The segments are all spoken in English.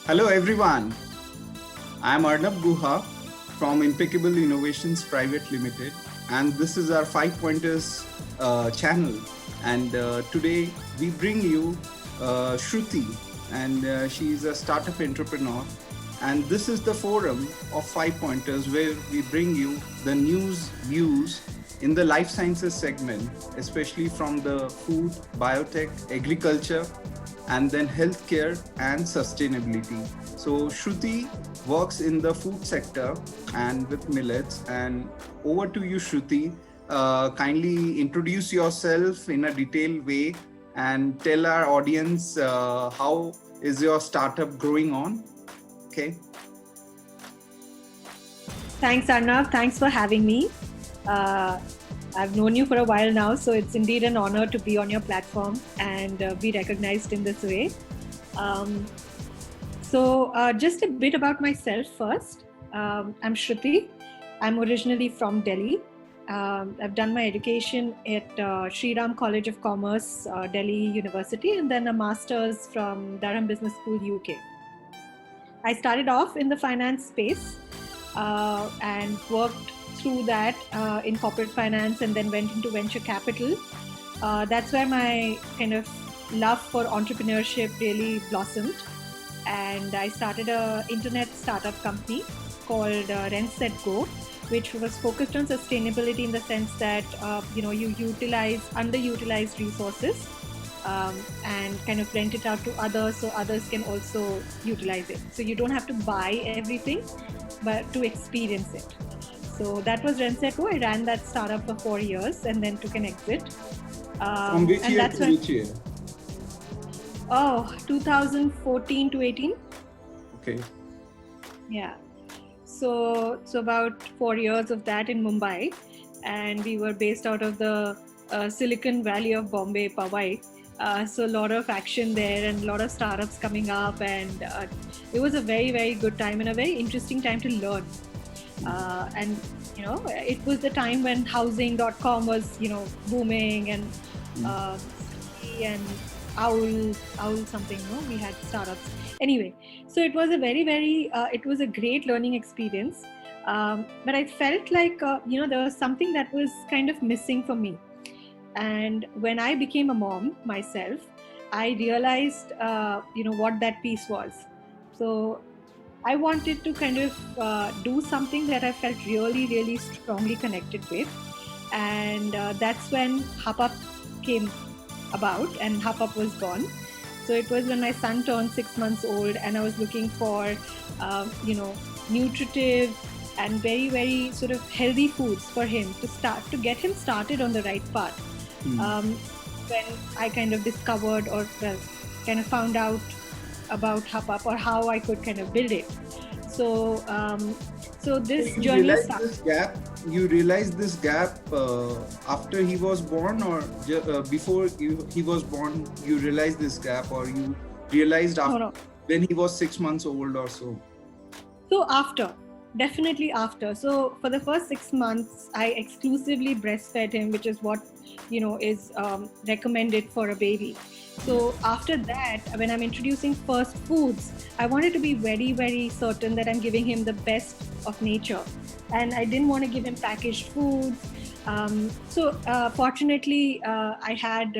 Hello everyone, I am Arnab Guha from Impeccable Innovations Private Limited, and this is our Five Pointers channel. And today we bring you Shruti, and she is a startup entrepreneur. And this is the forum of Five Pointers where we bring you the news, views in the life sciences segment, especially from the food, biotech, agriculture, and then healthcare and sustainability. So Shruti works in the food sector and with millets. And over to you, Shruti. Kindly introduce yourself in a detailed way and tell our audience how is your startup growing on. Okay. Thanks, Arnav. Thanks for having me. I've known you for a while now, so it's indeed an honor to be on your platform and be recognized in this way. Just a bit about myself first. I'm Shruti. I'm originally from Delhi. I've done my education at Sri Ram College of Commerce, Delhi University, and then a master's from Durham Business School, UK. I started off in the finance space and worked through that in corporate finance, and then went into venture capital. That's where my kind of love for entrepreneurship really blossomed. And I started an internet startup company called Renset Go, which was focused on sustainability in the sense that you utilize underutilized resources and kind of rent it out to others so others can also utilize it. So you don't have to buy everything, but to experience it. So that was Renset Go. I ran that startup for 4 years and then took an exit. From which year to which year? 2014 to 18. Okay. Yeah. So about 4 years of that in Mumbai, and we were based out of the Silicon Valley of Bombay, Powai. So a lot of action there and a lot of startups coming up, and it was a very, very good time and a very interesting time to learn. And it was the time when housing.com was booming, and and owl something, we had startups anyway. So it was a very, very it was a great learning experience, but I felt like there was something that was kind of missing for me. And when I became a mom myself, I realized what that piece was. So I wanted to kind of do something that I felt really, really strongly connected with. And that's when HupUp came about and HupUp was born. So it was when my son turned 6 months old, and I was looking for, nutritive and very, very sort of healthy foods for him to get him started on the right path. When I kind of discovered kind of found out about HupUp or how I could kind of build it. So this journey started. You realized this gap after he was born, or before he was born you realized this gap, or you realized after when he was 6 months old or so? So definitely after. So for the first 6 months, I exclusively breastfed him, which is what is recommended for a baby. So after that, when I'm introducing first foods, I wanted to be very, very certain that I'm giving him the best of nature, and I didn't want to give him packaged foods. Fortunately, I had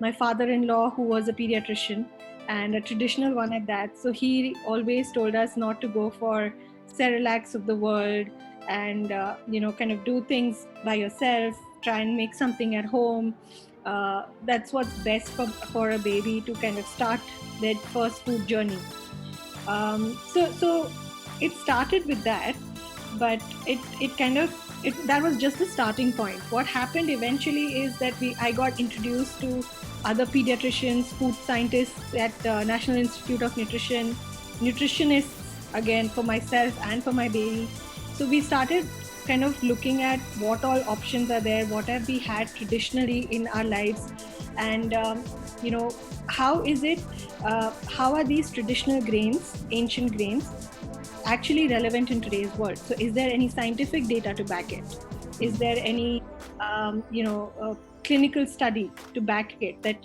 my father-in-law, who was a pediatrician and a traditional one at that. So he always told us not to go for Cerelacs of the world, and kind of do things by yourself, try and make something at home. That's what's best for a baby to kind of start their first food journey. So it started with that, but that was just the starting point. What happened eventually is that I got introduced to other pediatricians, food scientists at the National Institute of Nutrition, nutritionists, again, for myself and for my baby. So we started kind of looking at what all options are there, what have we had traditionally in our lives, and how are these traditional grains, ancient grains, actually relevant in today's world? So is there any scientific data to back it? Is there any clinical study to back it, that,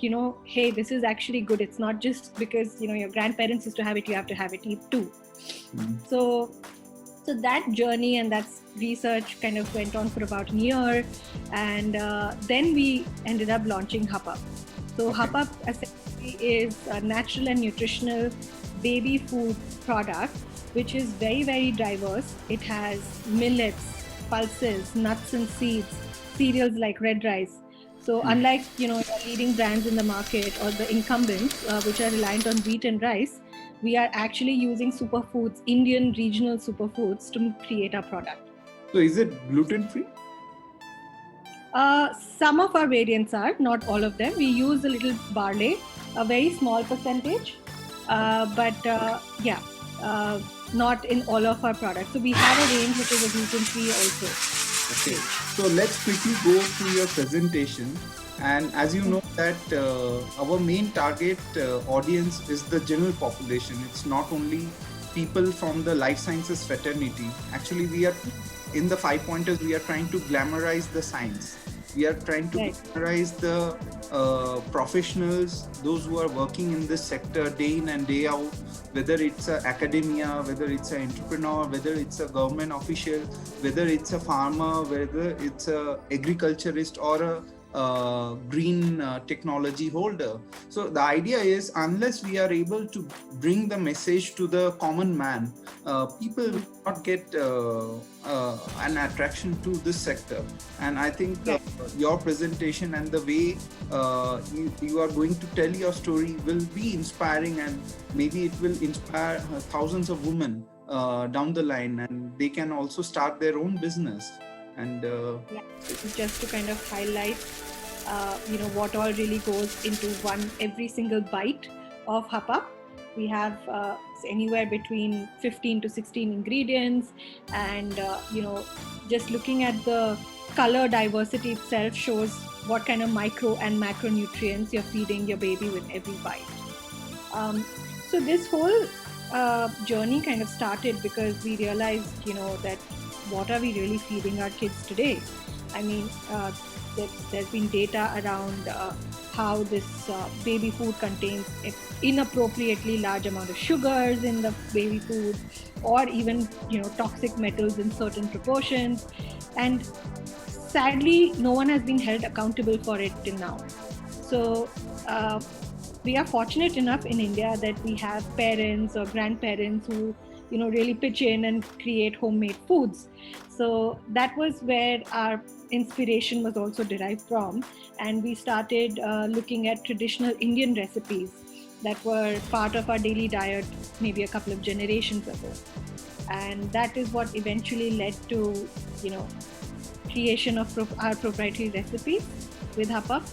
hey, this is actually good. It's not just because, your grandparents used to have it, you have to have it too. So that journey and that research kind of went on for about a year, and then we ended up launching Hup. So Hup essentially is a natural and nutritional baby food product, which is very, very diverse. It has millets, pulses, nuts and seeds, cereals like red rice. So unlike, your leading brands in the market or the incumbents, which are reliant on wheat and rice, we are actually using superfoods, Indian regional superfoods, to create our product. So is it gluten-free? Some of our variants are, not all of them. We use a little barley, a very small percentage, but not in all of our products. So we have a range which is a gluten-free also. Okay, so let's quickly go through your presentation. And as you know that our main target audience is the general population. It's not only people from the life sciences fraternity. Actually, we are in the 5 pointers, we are trying to glamorize the science. We are trying to glamorize the professionals, those who are working in this sector day in and day out, whether it's academia, whether it's an entrepreneur, whether it's a government official, whether it's a farmer, whether it's a agriculturist or a green technology holder. So the idea is, unless we are able to bring the message to the common man, people will not get an attraction to this sector. And I think your presentation and the way you are going to tell your story will be inspiring, and maybe it will inspire thousands of women down the line, and they can also start their own business. And just to kind of highlight what all really goes into every single bite of Hup. We have anywhere between 15 to 16 ingredients, and just looking at the color diversity itself shows what kind of micro and macronutrients you're feeding your baby with every bite. So this whole journey kind of started because we realized, that what are we really feeding our kids today? I mean, there's been data around how this baby food contains inappropriately large amount of sugars in the baby food, or even toxic metals in certain proportions, and sadly no one has been held accountable for it till now. So we are fortunate enough in India that we have parents or grandparents who really pitch in and create homemade foods. So that was where our inspiration was also derived from, and we started looking at traditional Indian recipes that were part of our daily diet maybe a couple of generations ago, and that is what eventually led to creation of our proprietary recipes with Hup.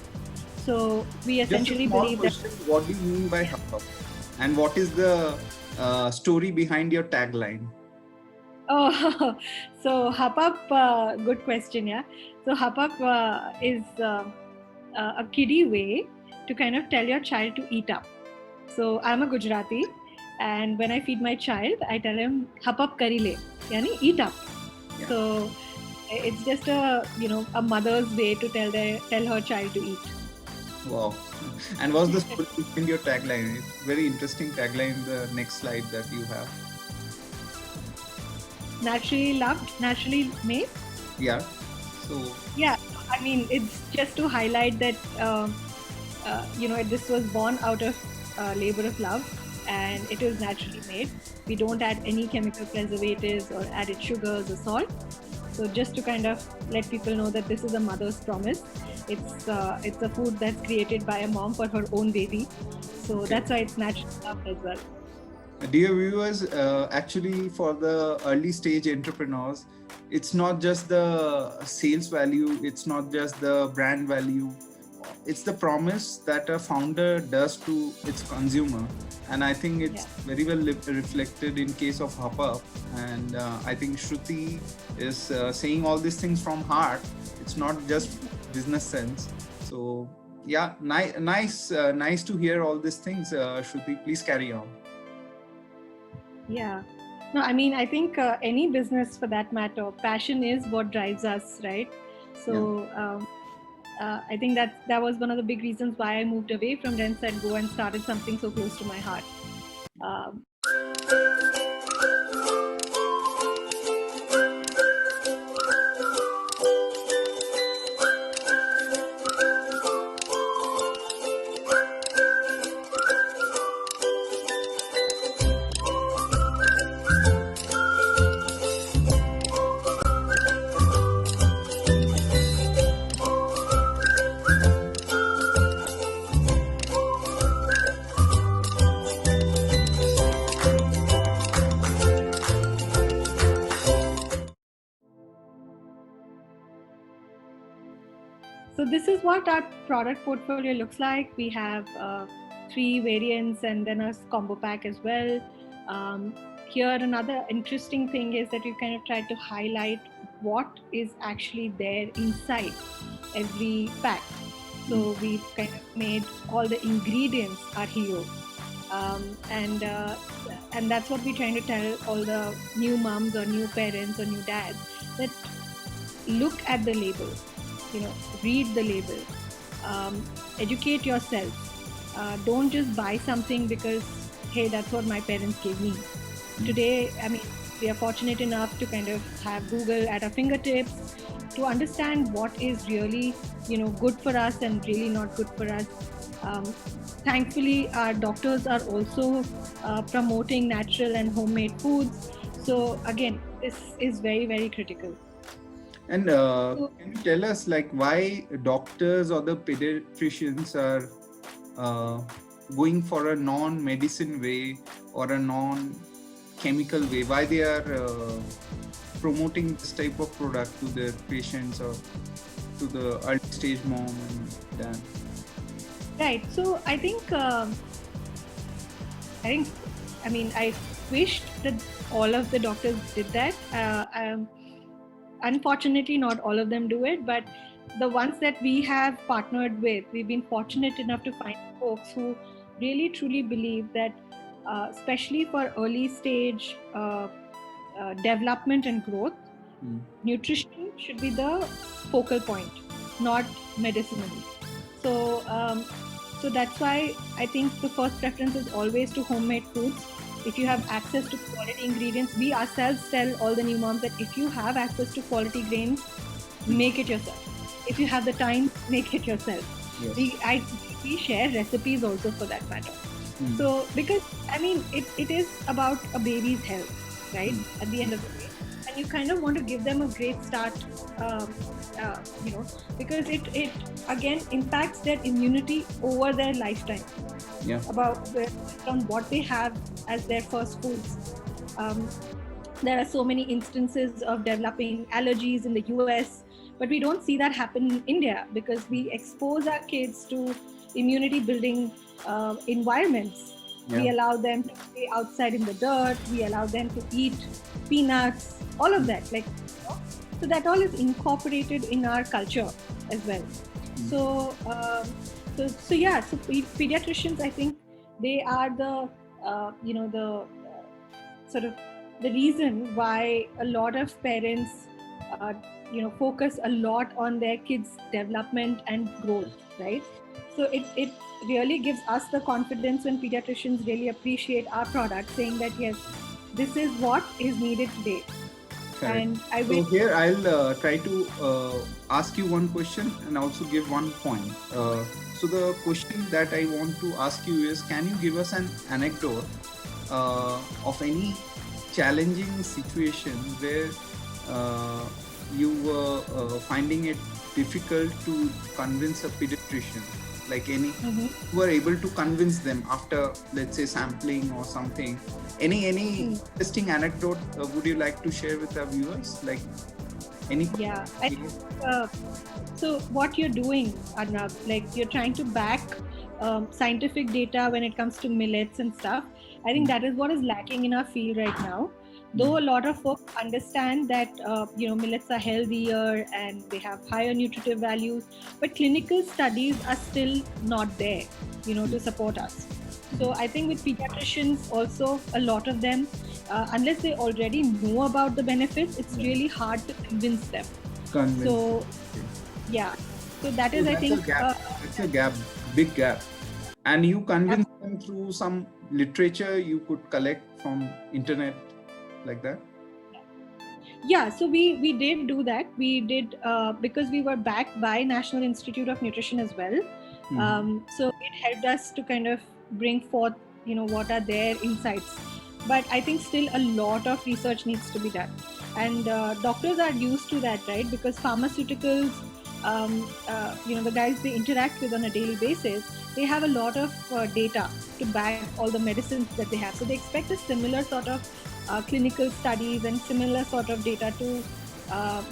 So we essentially believe that. What do you mean by Hup, and what is the story behind your tagline? Oh, so Hup, good question, yeah. So Hup is a kiddie way to kind of tell your child to eat up. So I'm a Gujarati, and when I feed my child, I tell him Hup kari le, yani eat up. Yeah. So it's just a mother's way to tell her child to eat. Wow. And what's the story behind your tagline? It's very interesting tagline, the next slide that you have. Naturally loved, naturally made. Yeah. So. Yeah, I mean, it's just to highlight that this was born out of labor of love, and it is naturally made. We don't add any chemical preservatives or added sugars or salt. So just to kind of let people know that this is a mother's promise. It's a food that's created by a mom for her own baby. So that's why it's naturally loved as well. Dear viewers, actually for the early stage entrepreneurs, it's not just the sales value, it's not just the brand value, it's the promise that a founder does to its consumer. And I think it's very well reflected in case of Hup. And I think Shruti is saying all these things from heart. It's not just business sense. So yeah, nice to hear all these things. Shruti, please carry on. Yeah. No, I mean, I think any business for that matter, passion is what drives us, right? So I think that was one of the big reasons why I moved away from Ren Set Go and started something so close to my heart. Um, So this is what our product portfolio looks like. We have 3 variants and then a combo pack as well. Here another interesting thing is that we kind of try to highlight what is actually there inside every pack. So we've kind of made all the ingredients our hero. And that's what we're trying to tell all the new moms or new parents or new dads, that look at the label, read the label, educate yourself. Don't just buy something because, hey, that's what my parents gave me. Today, I mean, we are fortunate enough to kind of have Google at our fingertips to understand what is really, good for us and really not good for us. Thankfully, our doctors are also promoting natural and homemade foods. So again, this is very, very critical. And can you tell us, like, why doctors or the pediatricians are going for a non-medicine way or a non-chemical way? Why they are promoting this type of product to their patients or to the early stage mom and dad? Right. So I wished that all of the doctors did that. Unfortunately, not all of them do it, but the ones that we have partnered with, we've been fortunate enough to find folks who really truly believe that, especially for early stage development and growth, nutrition should be the focal point, not medicinal. So that's why I think the first preference is always to homemade foods. If you have access to quality ingredients, we ourselves tell all the new moms that if you have access to quality grains, make it yourself. If you have the time, make it yourself. Yes. We share recipes also for that matter. So because it is about a baby's health, right? At the end of the day, and you kind of want to give them a great start, because it again impacts their immunity over their lifetime. Yeah. From what they have as their first foods. There are so many instances of developing allergies in the US, but we don't see that happen in India because we expose our kids to immunity building environments. Yeah. We allow them to play outside in the dirt. We allow them to eat peanuts, all of that. So that all is incorporated in our culture as well. So pediatricians, I think they are the sort of the reason why a lot of parents focus a lot on their kids' development and growth, right? So it really gives us the confidence when pediatricians really appreciate our product, saying that yes, this is what is needed today. Correct. And so here I'll try to ask you one question and also give one point. So the question that I want to ask you is, can you give us an anecdote of any challenging situation where you were finding it difficult to convince a pediatrician? Like you were able to convince them after, let's say, sampling or something. Any interesting anecdote would you like to share with our viewers? Like any? Yeah. So what you're doing, Arnab, like you're trying to back scientific data when it comes to millets and stuff. I think that is what is lacking in our field right now. Though a lot of folks understand that millets are healthier and they have higher nutritive values, but clinical studies are still not there, to support us. So I think with pediatricians also, a lot of them, unless they already know about the benefits, it's really hard to convince them. So yeah. So that is, So I that's a think, gap. That's a gap, big gap. And you convince them through some literature you could collect from internet, like that. yeah. So we did do that. We did because we were backed by National Institute of Nutrition as well. So it helped us to kind of bring forth, what are their insights. But I think still a lot of research needs to be done, and doctors are used to that, right? Because pharmaceuticals, the guys they interact with on a daily basis, they have a lot of data to back all the medicines that they have. So they expect a similar sort of clinical studies and similar sort of data to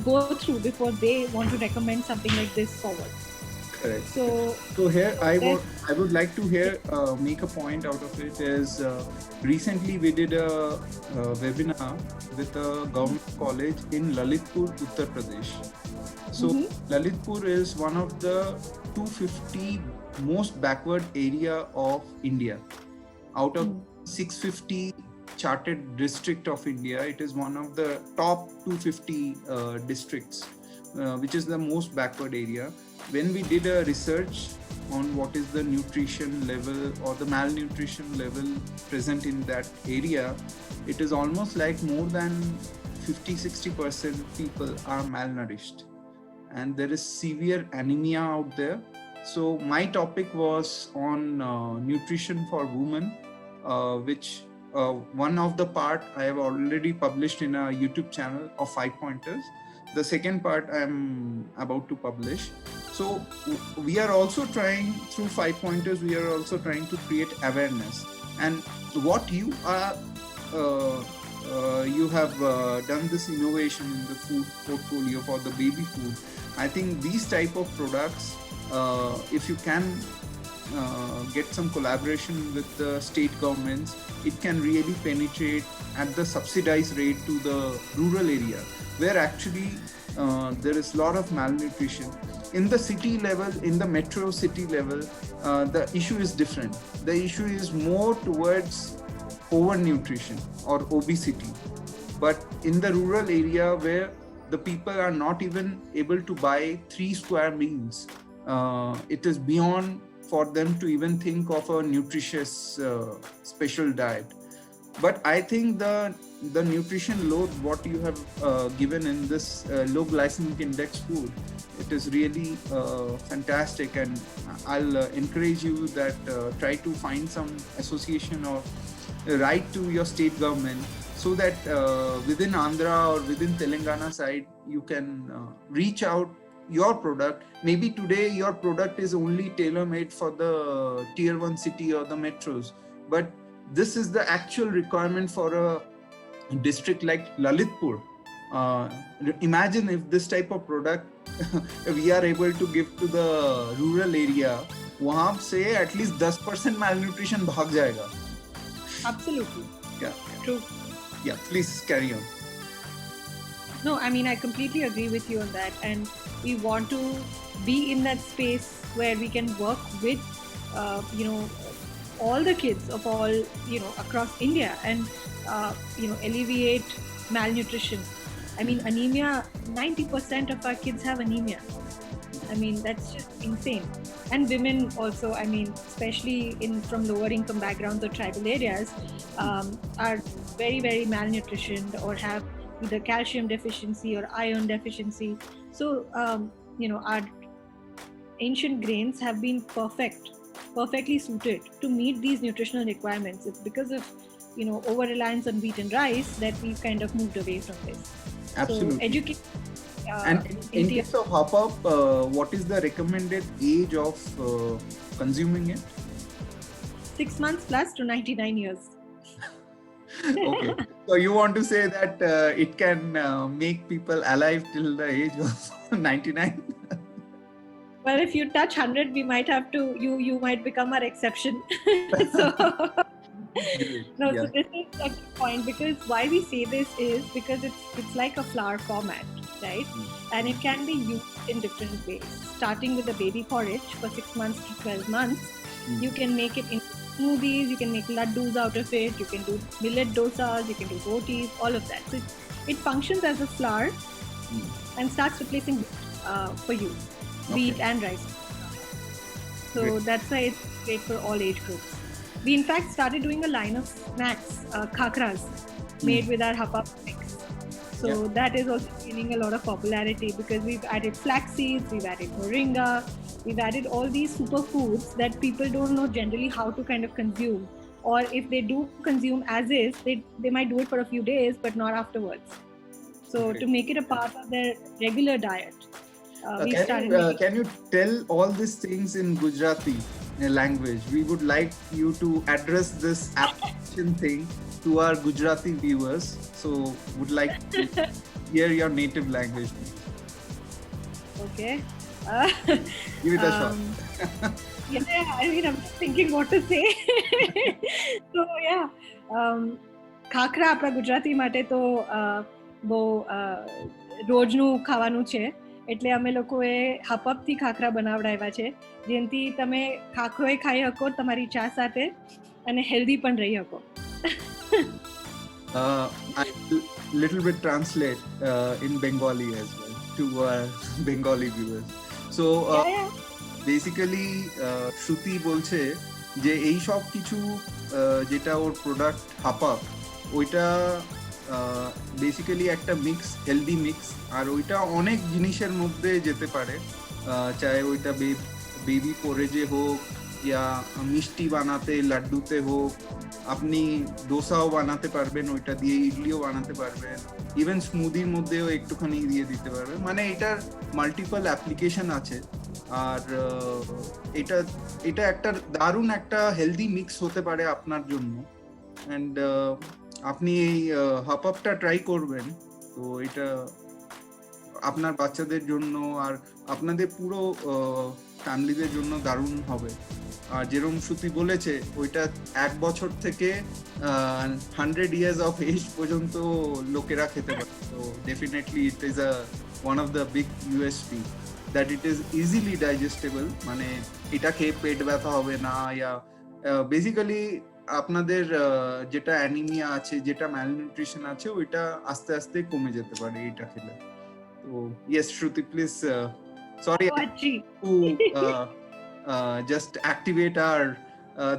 go through before they want to recommend something like this forward. Correct. So here I would like to make a point out of it is recently we did a webinar with a government college in Lalitpur, Uttar Pradesh. So Lalitpur is one of the 250 most backward area of India. Out of 650 charted district of India, it is one of the top 250 districts, which is the most backward area. When we did a research on what is the nutrition level or the malnutrition level present in that area, it is almost like more than 50-60% people are malnourished, and there is severe anemia out there. So my topic was on nutrition for women, which one of the part I have already published in a YouTube channel of 5 pointers. The second part I'm about to publish. So we are also trying, through 5 pointers, we are also trying to create awareness. And what you are, you have done this innovation in the food portfolio for the baby food. I think these type of products, if you can get some collaboration with the state governments, it can really penetrate at the subsidized rate to the rural area, where actually there is a lot of malnutrition. In the city level, in the metro city level, the issue is different. The issue is more towards overnutrition or obesity. But in the rural area where the people are not even able to buy 3 square meals, it is beyond for them to even think of a nutritious special diet. But I think the nutrition load what you have given in this low glycemic index food, it is really fantastic, and I'll encourage you that try to find some association or write to your state government, so that within Andhra or within Telangana side you can reach out your product. Maybe today your product is only tailor-made for the tier 1 city or the metros, but this is the actual requirement for a district like Lalitpur. Imagine if this type of product we are able to give to the rural area, वहाँ से at least 10% malnutrition भाग जाएगा. Absolutely. Yeah. True. Yeah, please carry on. No, I mean, I completely agree with you on that. And we want to be in that space where we can work with, all the kids of all, across India, and, alleviate malnutrition. I mean, anemia, 90% of our kids have anemia. I mean, that's just insane. And women also, I mean, especially from lower income backgrounds or tribal areas, are very, very malnutritioned or have either calcium deficiency or iron deficiency. So, our ancient grains have been perfectly suited to meet these nutritional requirements. It's because of, over-reliance on wheat and rice that we've kind of moved away from this. Absolutely. So, educate. And in case of Hop Up, what is the recommended age of consuming it? 6 months plus to 99 years. Okay. So you want to say that it can make people alive till the age of 99? Well, if you touch 100, we might have to, you might become our exception. So, no, Yeah. so this is a good point, because why we say this is because it's like a flour format, right? And it can be used in different ways. Starting with the baby porridge for 6 months to 12 months, you can make it into smoothies, you can make laddus out of it, you can do millet dosas, you can do rotis, all of that. So it functions as a flour and starts replacing for you. wheat Okay. and rice. So Great. that's why it's great for all age groups. We in fact started doing a line of snacks, khakras, Hmm. made with our hapap mix. Yeah. So that is also gaining a lot of popularity because we've added flax seeds, we've added moringa, we've added all these superfoods that people don't know generally how to kind of consume. Or if they do consume as is, they might do it for a few days but not afterwards. So Great. to make it a part of their regular diet, we Can started you making. can you tell all these things in Gujarati language? We would like you to address this application thing to our Gujarati viewers. So would like to hear your native language. Okay. Uh, Give it a shot. um, yeah, I mean, I'm just thinking what to say. So yeah, khakhra આપણા ગુજરાતી માટે તો બહુ રોજનું ખાવાનું છે. એટલે અમે લોકોએ હપપથી ખાખરા બનાવડાવ્યા છે, જેનાથી તમે ખાખરોય ખાઈ શકો તમારી ચા સાથે અને હેલ્ધી પણ રહી શકો. I will little bit translate in Bengali as well to our Bengali viewers. So Yeah, yeah. Basically Shruti বলছে যে এই সব কিছু যেটা ওর প্রোডাক্ট হাপাপ ওইটা বেসিক্যালি একটা মিক্স, হেলদি মিক্স, আর ওইটা অনেক জিনিসের মধ্যে যেতে পারে, চাहे ওইটা বেবি পোরেজে হোক ইয়া মিষ্টি বানাতে, লাড্ডুতে হোক, আপনি ডোসাও বানাতে পারবেন ওইটা দিয়ে, ইডলিও বানাতে পারবেন, ইভেন স্মুদির মধ্যেও একটুখানি দিয়ে দিতে পারবেন, মানে এটার মাল্টিপল অ্যাপ্লিকেশন আছে। আর এটা এটা একটা দারুণ একটা হেলদি মিক্স হতে পারে আপনার জন্য। অ্যান্ড আপনি এই হাপআপটা ট্রাই করবেন, তো এটা আপনার বাচ্চাদের জন্য আর আপনাদের পুরো ফ্যামিলিদের জন্য দারুণ হবে। আর যেরকম শ্রুতি বলেছে ওইটা 1 বছর থেকে 100 ইয়ার্স অফ এজ পর্যন্ত লোকেরা খেতে পারে। তো definitely it is one of the big USP that it is easily digestible, মানে এটা খেয়ে পেট ব্যথা হবে না, ইয়া বেসিক্যালি আপনাদের যেটা অ্যানিমিয়া আছে, যেটা ম্যালনিউট্রিশন আছে, ওইটা আস্তে আস্তে কমে যেতে পারে এটা খেলে। তো yes Shruti, please sorry to just activate our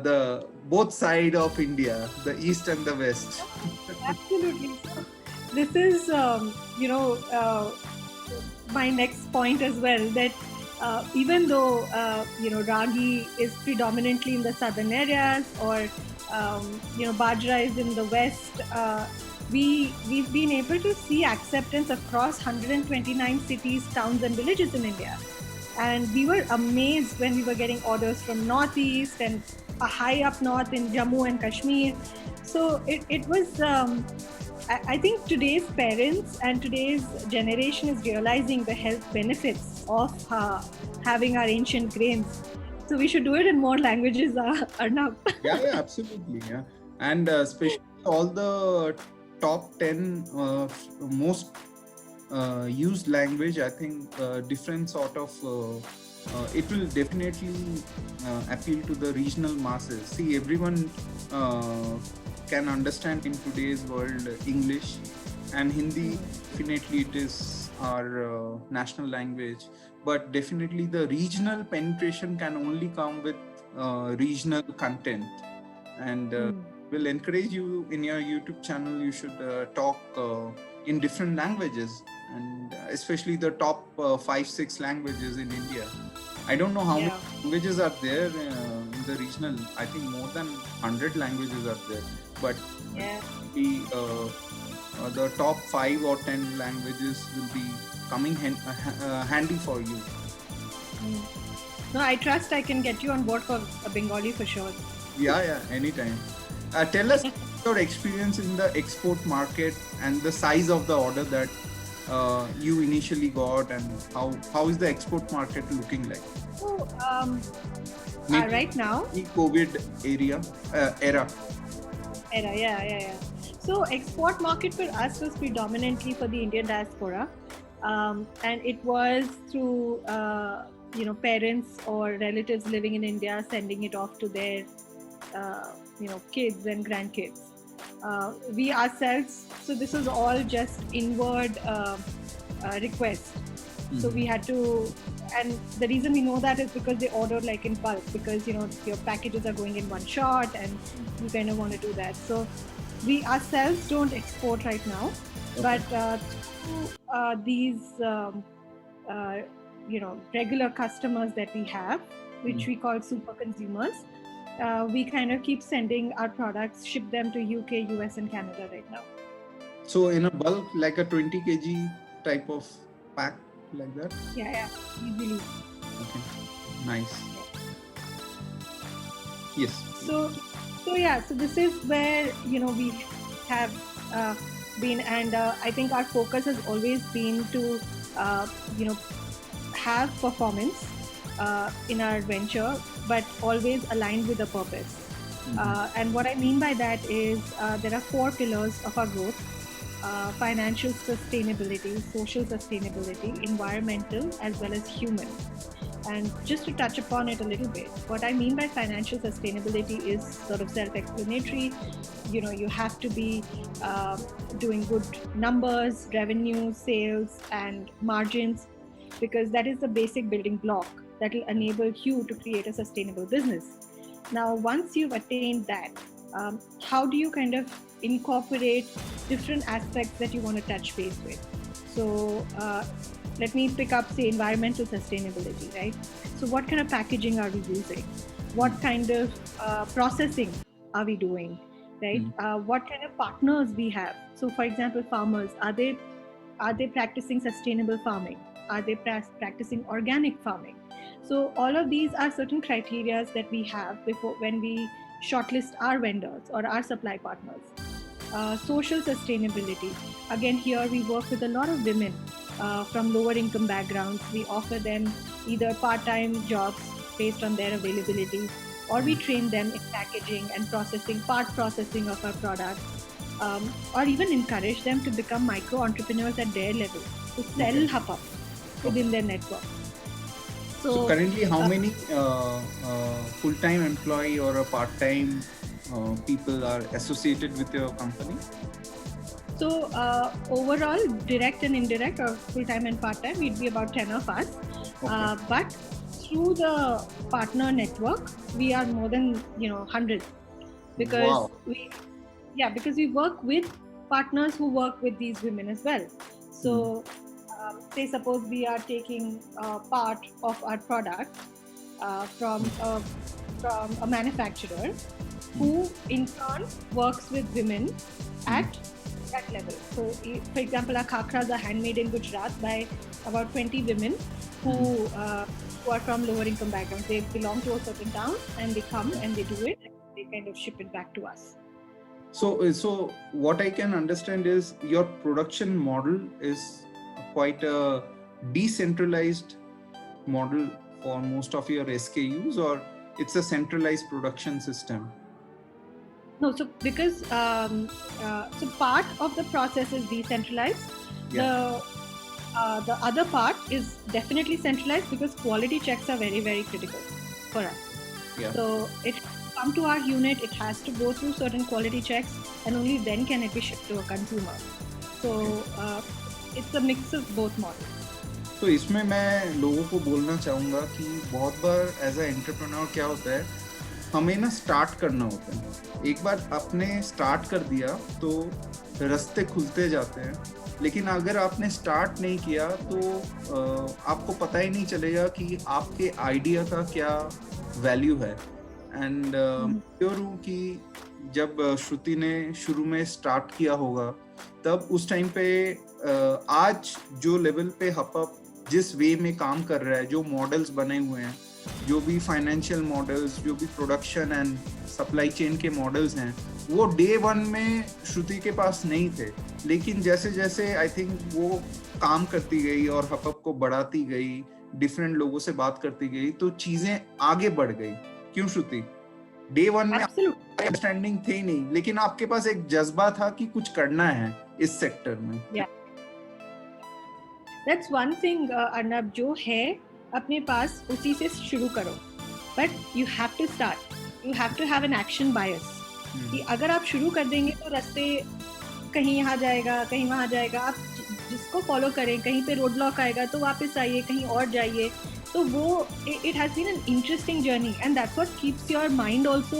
the both side of India, the east and the west. Absolutely. This is, my next point as well, that even though, ragi is predominantly in the southern areas, or, bajra is in the west, we've been able to see acceptance across 129 cities, towns and villages in India. And we were amazed when we were getting orders from Northeast and high up north in Jammu and Kashmir. So it was, I think today's parents and today's generation is realizing the health benefits of having our ancient grains. So we should do it in more languages, Arnab. Yeah, absolutely. Yeah. And especially all the top 10 most used language, I think different sort of it will definitely appeal to the regional masses. See, everyone can understand in today's world English and Hindi. Definitely it is our national language, but definitely the regional penetration can only come with regional content. And will encourage you in your YouTube channel, you should talk in different languages, and especially the top 5-6 languages in India. I don't know how many languages are there in the regional. I think more than 100 languages are there, but the top 5 or 10 languages will be coming handy for you. No, I trust I can get you on board for a Bengali for sure. Yeah, anytime. Tell us your experience in the export market and the size of the order that you initially got, and how is the export market looking like? So right now, COVID era. Yeah. So export market for us was predominantly for the Indian diaspora, and it was through parents or relatives living in India sending it off to their kids and grandkids. We ourselves, so this was all just inward request. So we had to, and the reason we know that is because they order like in bulk, because you know your packages are going in one shot and you kind of want to do that. So we ourselves don't export right now, but through these regular customers that we have, which we call super consumers, we kind of keep sending our products, ship them to UK, US and Canada right now. So in a bulk, like a 20 kg type of pack, like that? Yeah, easily. Okay, nice. Yes. So this is where, you know, we have been, and I think our focus has always been to, have performance in our venture, but always aligned with the purpose. And what I mean by that is there are 4 pillars of our growth: financial sustainability, social sustainability, environmental, as well as human. And just to touch upon it a little bit, what I mean by financial sustainability is sort of self-explanatory. You know, you have to be doing good numbers, revenue, sales, and margins, because that is the basic building block that will enable you to create a sustainable business. Now, once you've attained that, how do you kind of incorporate different aspects that you want to touch base with? So let me pick up, say, environmental sustainability, right? So what kind of packaging are we using? What kind of processing are we doing, right? What kind of partners we have? So for example, farmers, are they practicing sustainable farming? Are they practicing organic farming? So all of these are certain criteria that we have before when we shortlist our vendors or our supply partners. Social sustainability. Again, here we work with a lot of women from lower income backgrounds. We offer them either part-time jobs based on their availability, or we train them in packaging and part processing of our products, or even encourage them to become micro entrepreneurs at their level, to sell Hapap within their network. So currently, how many full-time employee or a part-time people are associated with your company? So overall, direct and indirect, or full-time and part-time, we'd be about 10 of us. But through the partner network, we are more than 100, because because we work with partners who work with these women as well. So say suppose we are taking part of our product from a manufacturer who in turn works with women at that level. So for example, our khakras are handmade in Gujarat by about 20 women who are from lower income backgrounds. They belong to a certain town and they come and they do it and they kind of ship it back to us. So what I can understand is your production model is quite a decentralized model for most of your SKUs, or it's a centralized production system? No, so because so part of the process is decentralized. The other part is definitely centralized, because quality checks are very, very critical for us. So if you come to our unit, it has to go through certain quality checks, and only then can it be shipped to a consumer. So it's a mix of both models. तो इसमें मैं लोगों को बोलना चाहूँगा कि बहुत बार as a entrepreneur क्या होता है, हमें ना स्टार्ट करना होता है. एक बार आपने स्टार्ट कर दिया तो रास्ते खुलते जाते हैं, लेकिन अगर आपने स्टार्ट नहीं किया तो आपको पता ही नहीं चलेगा कि आपके आइडिया का क्या वैल्यू है. एंड श्योर हूँ कि जब श्रुति ने शुरू में स्टार्ट किया होगा, तब उस टाइम पे आज जो लेवल पे हपअप जिस वे में काम कर रहा है, जो मॉडल्स बने हुए हैं, जो भी फाइनेंशियल मॉडल्स, जो भी प्रोडक्शन एंड सप्लाई चेन के मॉडल्स हैं, वो डे 1 में श्रुति के पास नहीं थे. लेकिन जैसे जैसे आई थिंक वो काम करती गई और हपअप को बढ़ाती गई, डिफरेंट लोगों से बात करती गई, तो चीजें आगे बढ़ गई. क्यों श्रुति? डे 1 में अंडरस्टैंडिंग थी नहीं, लेकिन आपके पास एक जज्बा था कि कुछ करना है इस सेक्टर में. That's one thing, अर्नब, जो है अपने पास उसी से शुरू करो. But you have to start. You have to have an action bias. कि अगर आप शुरू कर देंगे तो रास्ते कहीं यहाँ जाएगा, कहीं वहाँ जाएगा. आप जिसको फॉलो करें, कहीं पे रोड ब्लॉक आएगा तो वापस आइए, कहीं और जाइए. तो वो it has been an interesting journey, and that's what keeps your mind also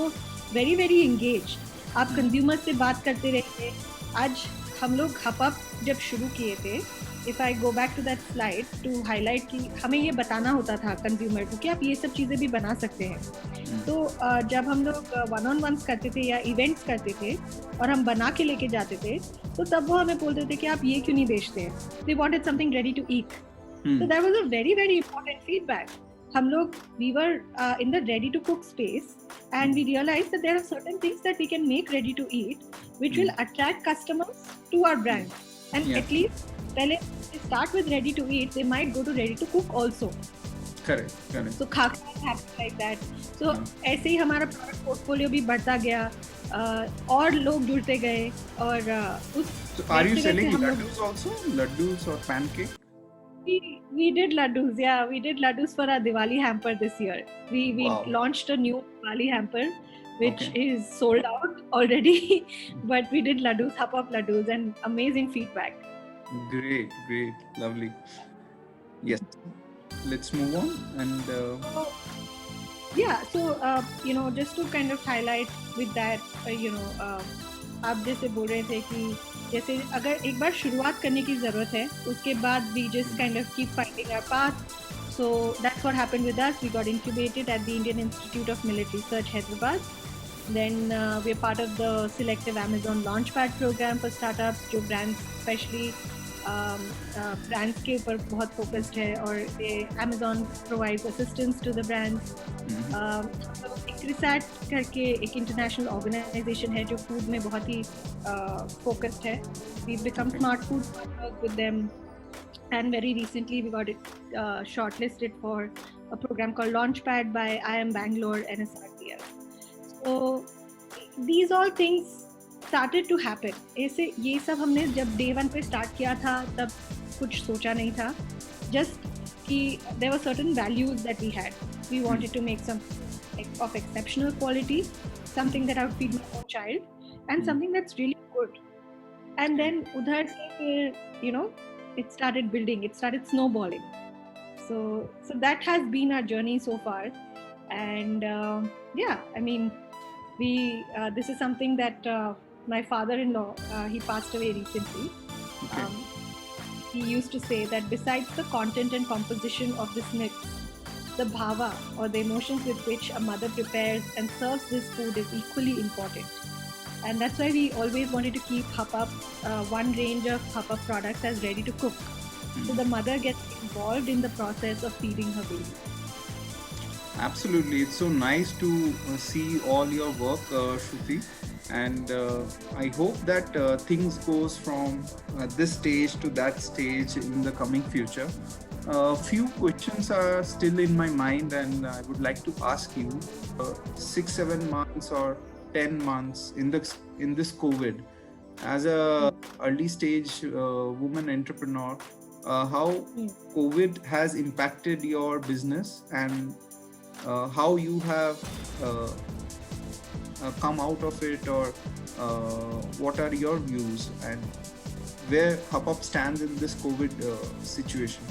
very very engaged. आप कंज्यूमर से बात करते रहते. आज हम लोग हपअप जब शुरू किए थे, if I go back to that slide to highlight कि हमें ये बताना होता था कंज्यूमर को कि आप ये सब चीज़ें भी बना सकते हैं. तो जब हम लोग वन ऑन वंस करते थे या इवेंट्स करते थे और हम बना के लेके जाते थे, तो तब वो हमें बोलते थे कि आप ये क्यों नहीं बेचते हैं. They wanted something ready to eat. So that was a very very important feedback. हम लोग we were in the ready to cook space, and we realized that there are certain things that we can make ready to eat which will attract customers to our brand. And at least पहले they start with ready to eat, they might go to ready to cook also. Correct. So khakhra happens like that. So ऐसे ही हमारा product portfolio भी बढ़ता गया, और लोग जुड़ते गए, और उस So are you selling laddus also? Laddus or pancake? We did laddus, yeah. We did laddus for our Diwali hamper this year. We launched a new Diwali hamper, which is sold out already. But we did laddus, hop-up laddus, and amazing feedback. Great, lovely. Yes, let's move on. And so just to kind of highlight with that, आप जैसे बोल रहे थे कि जैसे अगर एक बार शुरुआत करने की ज़रूरत है, उसके बाद we just kind of keep finding our path. So that's what happened with us. We got incubated at the Indian Institute of Military Research, Hyderabad. Then we're part of the selective Amazon Launchpad program for startups, जो brands especially brands के ऊपर बहुत focused है, और Amazon provides assistance to the brands. ICRISAT करके एक international organization है जो food में बहुत ही focused है. We've become smart food partners with them, and very recently we got it shortlisted for a program called Launchpad by IIM Bangalore and SRTL. So these all things started to happen. ऐसे ये सब हमने जब day one पे start किया था तब कुछ सोचा नहीं था. Just कि there were certain values that we had. We wanted to make something of exceptional quality, something that I would feed my own child, and something that's really good. And then udhar se फिर it started building, it started snowballing. So that has been our journey so far. And I mean, we this is something that my father-in-law, he passed away recently. He used to say that besides the content and composition of this mix, the bhava, or the emotions with which a mother prepares and serves this food, is equally important. And that's why we always wanted to keep Hapap, one range of Hapap products, as ready to cook. So the mother gets involved in the process of feeding her baby. Absolutely. It's so nice to see all your work, Shruti. And I hope that things goes from this stage to that stage in the coming future. Few questions are still in my mind, and I would like to ask you, 6-7 months or 10 months in this COVID, as a early stage woman entrepreneur, how COVID has impacted your business, and how you have come out of it, or what are your views, and where Hapap stands in this COVID situation?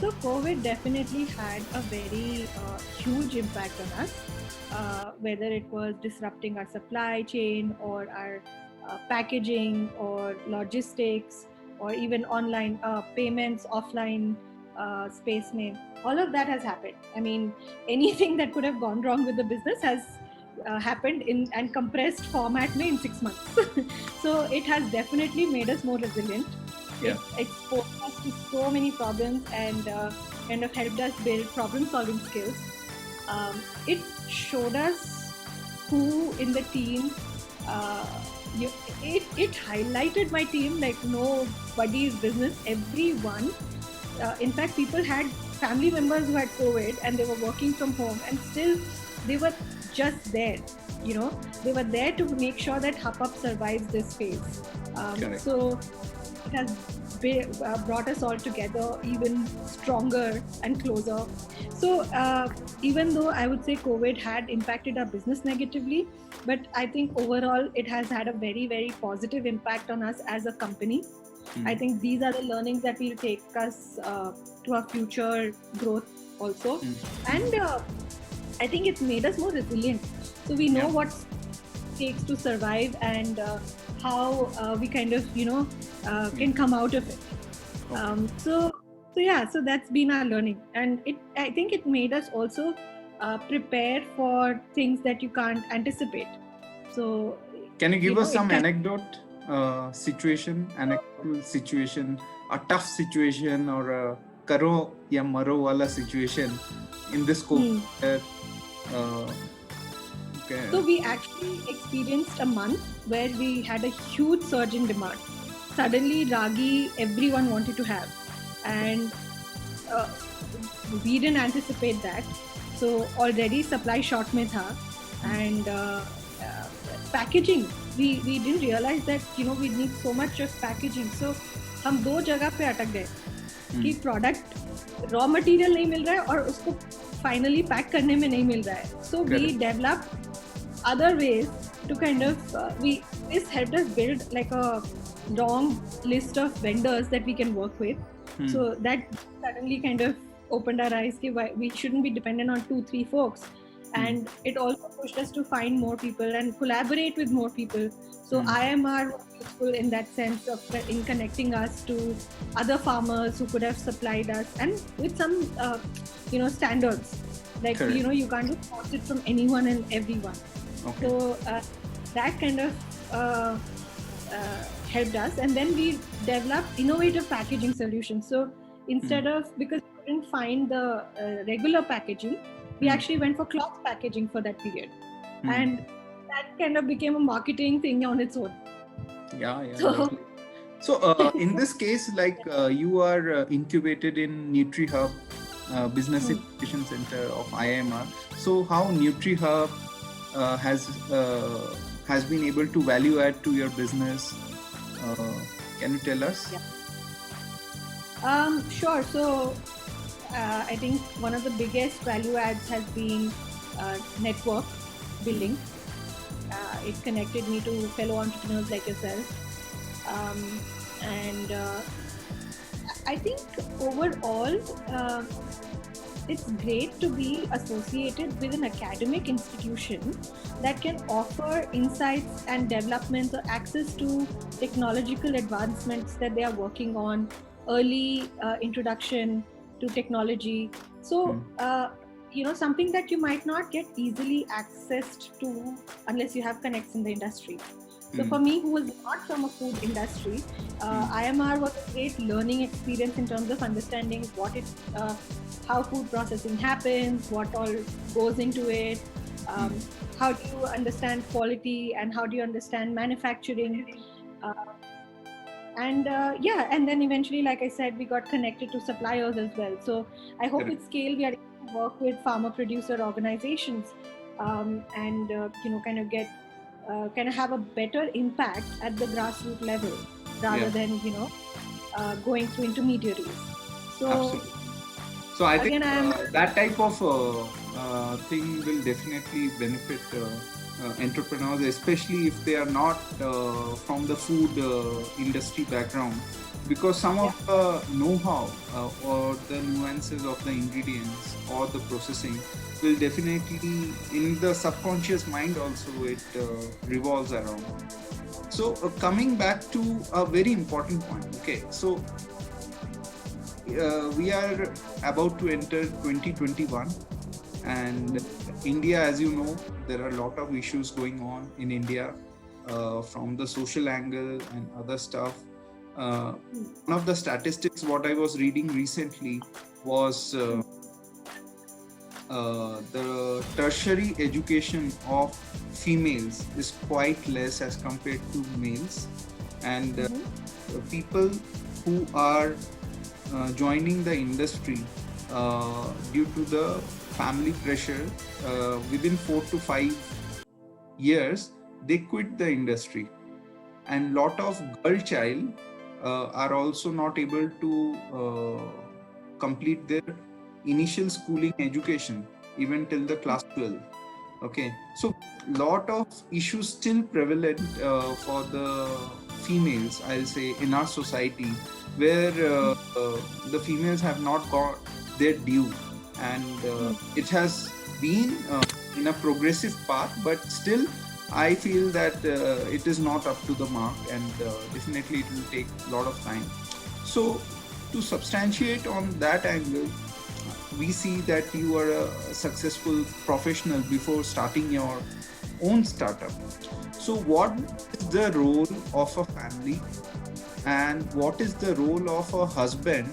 So COVID definitely had a very huge impact on us, whether it was disrupting our supply chain, or our packaging, or logistics, or even online payments, offline space mein. All of that has happened. I mean, anything that could have gone wrong with the business has happened in and compressed format mein in 6 months. So it has definitely made us more resilient. Yeah. It exposed us to so many problems, and kind of helped us build problem-solving skills. It showed us who in the team. It highlighted my team like nobody's business. Everyone. In fact, people had family members who had COVID, and they were working from home, and still they were just there. They were there to make sure that Hapap survives this phase. So it has brought us all together even stronger and closer. So even though I would say COVID had impacted our business negatively, but I think overall it has had a very, very positive impact on us as a company. I think these are the learnings that will take us to our future growth also. And I think it's made us more resilient. So we know what it takes to survive and how we kind of, can come out of it. So that's been our learning. And I think it made us also prepare for things that you can't anticipate. So can you give us some anecdotal situation, a tough situation, or a karo ya maro wala situation in this COVID? Okay. So we actually experienced a month where we had a huge surge in demand. Suddenly, ragi everyone wanted to have, and we didn't anticipate that. So already supply short mein tha, and packaging, we didn't realize that we need so much of packaging. So हम दो जगह पे अटक गए कि product raw material नहीं मिल रहा है और उसको फाइनली पैक करने में नहीं मिल रहा है. So we developed other ways to kind of this helped us build like a long list of vendors that we can work with. So that suddenly kind of opened our eyes that we shouldn't be dependent on 2-3 folks. And it also pushed us to find more people and collaborate with more people. So IMR was useful in that sense of in connecting us to other farmers who could have supplied us, and with some standards. Like you can't just source it from anyone and everyone. Okay. So that kind of helped us, and then we developed innovative packaging solutions. So instead of, because we couldn't find the regular packaging, we actually went for cloth packaging for that period. And that kind of became a marketing thing on its own. Yeah. So in this case, like you are incubated in NutriHub Business Innovation Center of IMR. So how NutriHub has been able to value add to your business? Can you tell us? Yeah. Sure. So I think one of the biggest value adds has been network building. It connected me to fellow entrepreneurs like yourself. And I think overall, it's great to be associated with an academic institution that can offer insights and developments or access to technological advancements that they are working on, early introduction to technology. So, something that you might not get easily accessed to unless you have connects in the industry. So for me, who was not from a food industry, IMR was a great learning experience in terms of understanding how food processing happens, what all goes into it, how do you understand quality, and how do you understand manufacturing. And then eventually, like I said, we got connected to suppliers as well. So I hope with scale, we are able to work with farmer producer organizations and kind of get kind of have a better impact at the grassroots level rather than going through intermediaries. So absolutely. So I think that type of thing will definitely benefit entrepreneurs, especially if they are not from the food industry background, because some of the know-how or the nuances of the ingredients or the processing will definitely, in the subconscious mind also, it revolves around. So coming back to a very important point. Okay, so we are about to enter 2021, and India, as you know, there are a lot of issues going on in India from the social angle and other stuff. One of the statistics what I was reading recently was the tertiary education of females is quite less as compared to males, and people who are joining the industry due to the family pressure, within 4 to 5 years they quit the industry, and lot of girl child are also not able to complete their initial schooling education even till the class 12. Okay, so lot of issues still prevalent for the females, I'll say, in our society, where the females have not got their due, and it has been in a progressive path, but still I feel that it is not up to the mark, and definitely it will take a lot of time. So to substantiate on that angle, we see that you are a successful professional before starting your own startup. So what is the role of a family, and what is the role of a husband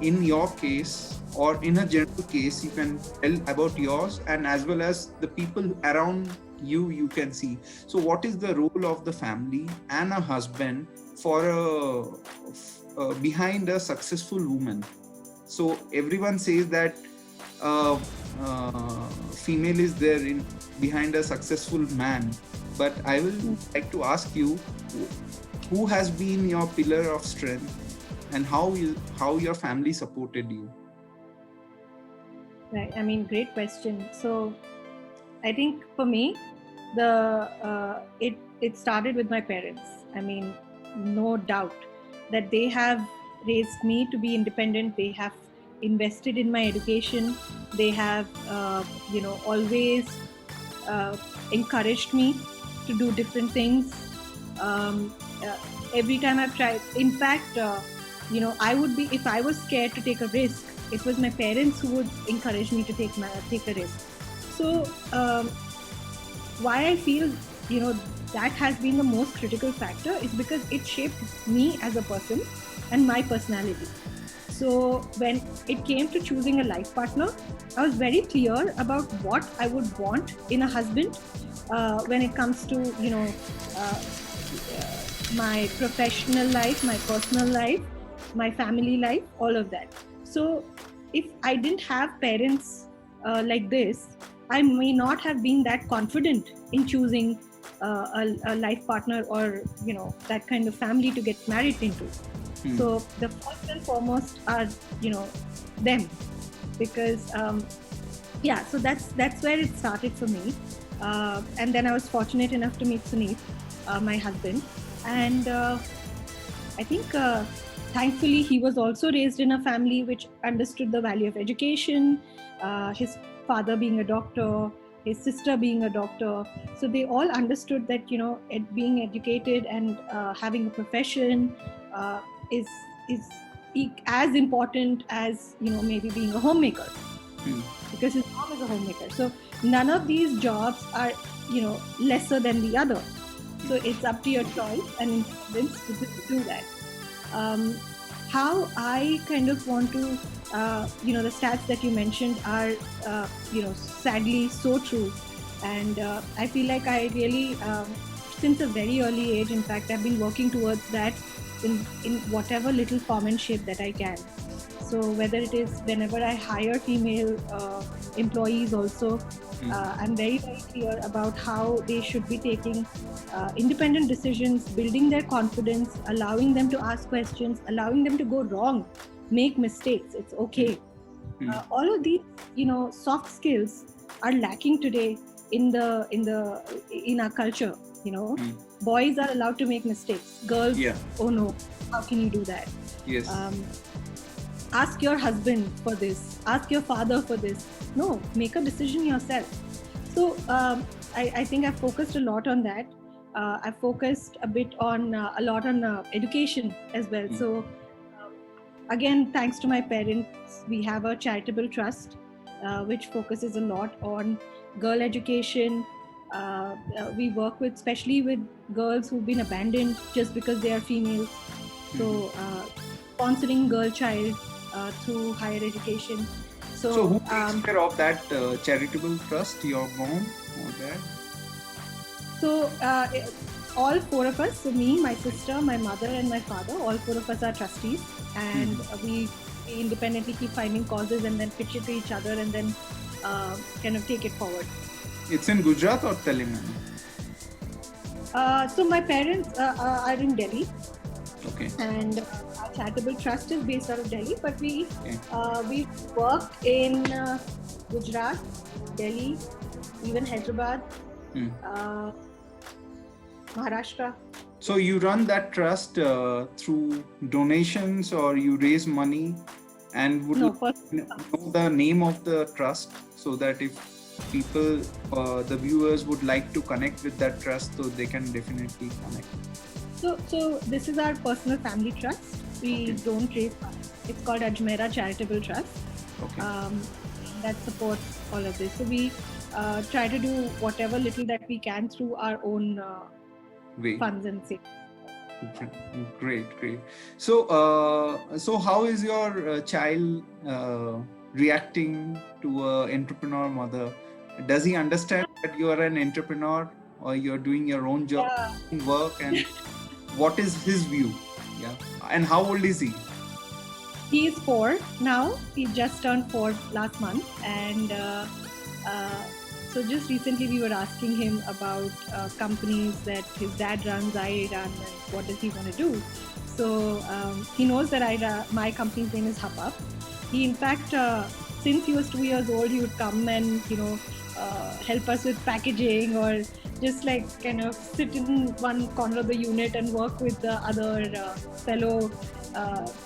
in your case, or in a general case? You can tell about yours, and as well as the people around you can see. So what is the role of the family and a husband for behind a successful woman? So everyone says that uh, female is there in behind a successful man, but I will like to ask you, who has been your pillar of strength, and how your family supported you? Right. I mean, great question. So, I think for me, it started with my parents. I mean, no doubt that they have raised me to be independent. They have invested in my education. They have, always encouraged me to do different things. Um, every time I've tried, in fact, I would be, if I was scared to take a risk, it was my parents who would encourage me to take a risk. So why I feel that has been the most critical factor is because it shaped me as a person and my personality. So when it came to choosing a life partner, I was very clear about what I would want in a husband when it comes to my professional life, my personal life, my family life, all of that. So if I didn't have parents like this, I may not have been that confident in choosing a life partner, or that kind of family to get married into. So the first and foremost are them, because so that's where it started for me. And then I was fortunate enough to meet Suneet, my husband, and I think thankfully he was also raised in a family which understood the value of education. His father being a doctor, his sister being a doctor, so they all understood that being educated and having a profession is as important as maybe being a homemaker, because his mom is a homemaker. So none of these jobs are lesser than the other. So it's up to your choice and independence to do that. How I kind of want to, the stats that you mentioned are, sadly so true. And I feel like I really, since a very early age, in fact, I've been working towards that in whatever little form and shape that I can. So whether it is whenever I hire female employees also, I'm very, very clear about how they should be taking independent decisions, building their confidence, allowing them to ask questions, allowing them to go wrong, make mistakes. It's okay. All of these, soft skills are lacking today in our culture. Boys are allowed to make mistakes. Girls, oh no, how can you do that? Yes. Ask your husband for this. Ask your father for this. No, make a decision yourself. So I think I've focused a lot on that. I've focused a lot on education as well. So again, thanks to my parents, we have a charitable trust which focuses a lot on girl education. We work especially with girls who've been abandoned just because they are females. So sponsoring girl child through higher education. So who takes care of that charitable trust? Your mom or dad? So all four of us, so me, my sister, my mother and my father, all four of us are trustees, and we independently keep finding causes and then pitch it to each other and then kind of take it forward. It's in Gujarat or Telangana? So my parents are in Delhi, Okay. And our charitable trust is based out of Delhi, but Okay. we worked in Gujarat, Delhi, even Hyderabad, Hmm. uh, Maharashtra. So you run that trust through donations, or you raise money, and would No, like to know the name of the trust, so that if people, the viewers would like to connect with that trust, so they can definitely connect. so this is our personal family trust. We Okay. don't raise funds. It's called Ajmera Charitable Trust. Okay. That supports all of this. So we try to do whatever little that we can through our own Way. funds and savings. Great. So how is your child reacting to a entrepreneur mother? Does he understand that you are an entrepreneur, or you're doing your own job, Yeah. work, and what is his view? Yeah. And how old is he? He is 4 now. He just turned 4 last month, and uh, so just recently we were asking him about companies that his dad runs, I run, and what does he want to do. So he knows that my company's name is HubUp. He, in fact, since he was 2 years old, he would come and help us with packaging, or just like kind of sit in one corner of the unit and work with the other fellow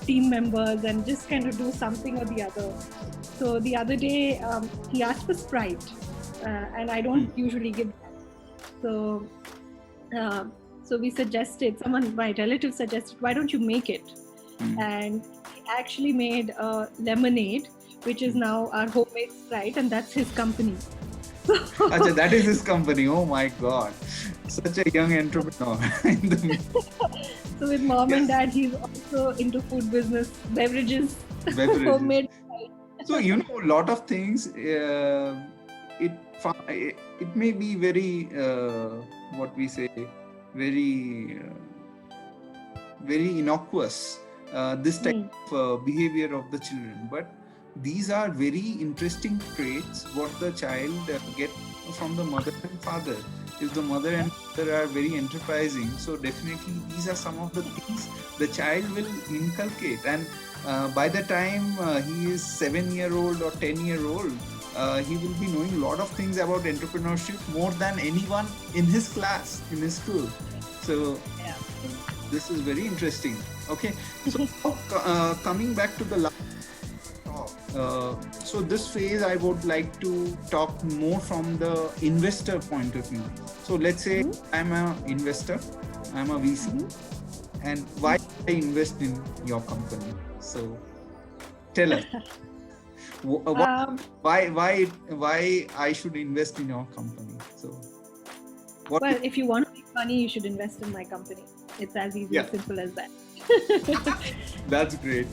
team members and just kind of do something or the other. So the other day he asked for Sprite, and I don't usually give that. So so we suggested, my relative suggested, why don't you make it? And he actually made a lemonade, which is now our homemade Sprite, and that's his company. Achha, that is his company. Oh my God, such a young entrepreneur. So with mom and dad, he's also into food business, beverages. Homemade. So a lot of things. It it may be very what we say, very very innocuous. This type of behavior of the children, but these are very interesting traits what the child get from the mother and father. If the mother and father are very enterprising, so definitely these are some of the things the child will inculcate, and by the time he is 7-year-old or 10-year-old, he will be knowing a lot of things about entrepreneurship, more than anyone in his class, in his school. So this is very interesting. Okay, so coming back to the last so this phase, I would like to talk more from the investor point of view. So let's say I'm an investor, I'm a VC, and why I invest in your company? So tell us, why I should invest in your company? So well, if you want to make money, you should invest in my company. It's as easy as simple as that. That's great.